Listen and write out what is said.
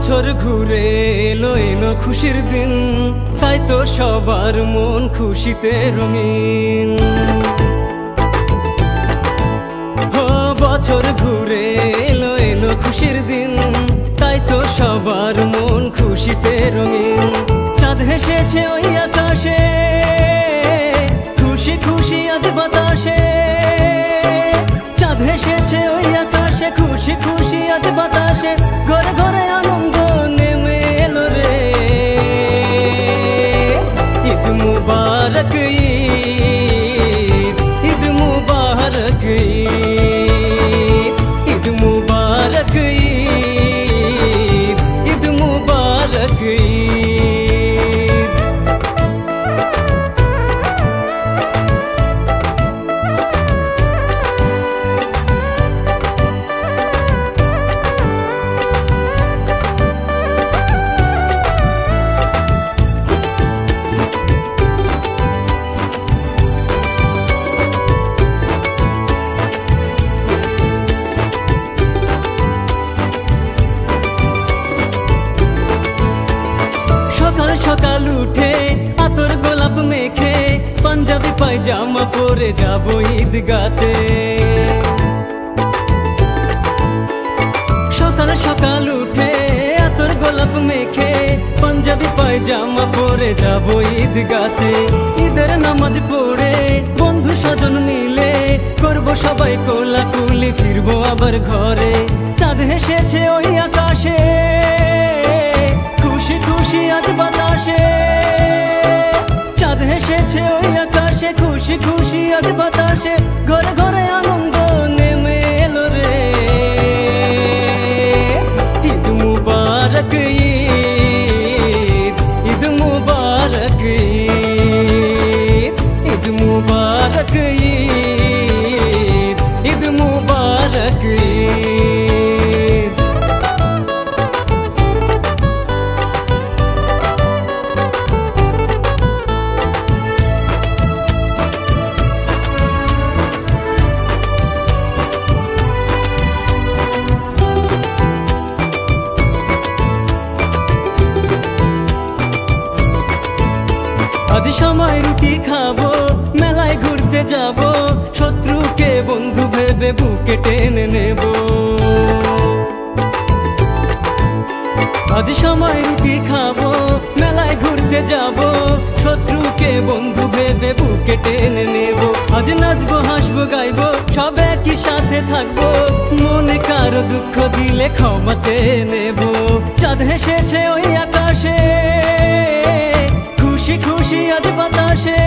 বছর ঘুরে এলো এলো খুশির দিন, তাই তো সবার মন খুশিতে রঙিন। বছর ঘুরে এলো এলো খুশির দিন, তাই তো সবার মন খুশিতে রঙিন। চাঁদ হেসেছে ওই আকাশে, খুশি খুশি আজ বাতাসে। চাঁদ হেসেছে ওই আকাশে, খুশি খুশি আজ বাতাসে। ঘরে ঘরে আনন্দ নেমে এলো রে। ঈদ মুবারক ঈদ, ঈদ মুবারক ঈদ, ঈদ মুবারক ঈদ, ঈদ মুবারক ঈদ। সকাল সকাল উঠে আতর গোলাপ মেখে, পাঞ্জাবি পায়জামা পরে যাবো ঈদগাতে। সকাল সকাল উঠে আতর গোলাপ মেখে, পাঞ্জাবি পায়জামা পরে যাবো ঈদগাতে। ঈদের নামাজ পড়ে বন্ধু স্বজন মিলে করবো সবাই কোলাকুলি, ফিরবো আবার ঘরে। চাঁদ হেসেছে ওই আকাশে, খুশি খুশি আজ বাতাসে। চাঁদ হেসেছে ওই আকাশে, খুশি খুশি আজ বাতাসে। ঘরে ঘরে আনন্দ নেমে এলো রে। ঈদ মুবারক ঈদ, ঈদ মুবারক ঈদ, ঈদ মুবারক ঈদ, ঈদ মুবারক ঈদ। আজ সময় রুটি খাবো, মেলায় ঘুরতে যাব, শত্রুকে বন্ধু ভেবে বুকে টেনে নেব। আজ সময় রুটি খাবো, মেলায় ঘুরতে যাব, শত্রুকে বন্ধু ভেবে বুকে টেনে নেব। আজ নাচবো হাসবো গাইবো, সব একই সাথে থাকবো, মনে কারো দুঃখ দিলে ক্ষমা চেয়ে নেব। চাঁদ হেসেছে ওই আকাশে, খুশি খুশি আজ বাতাসে।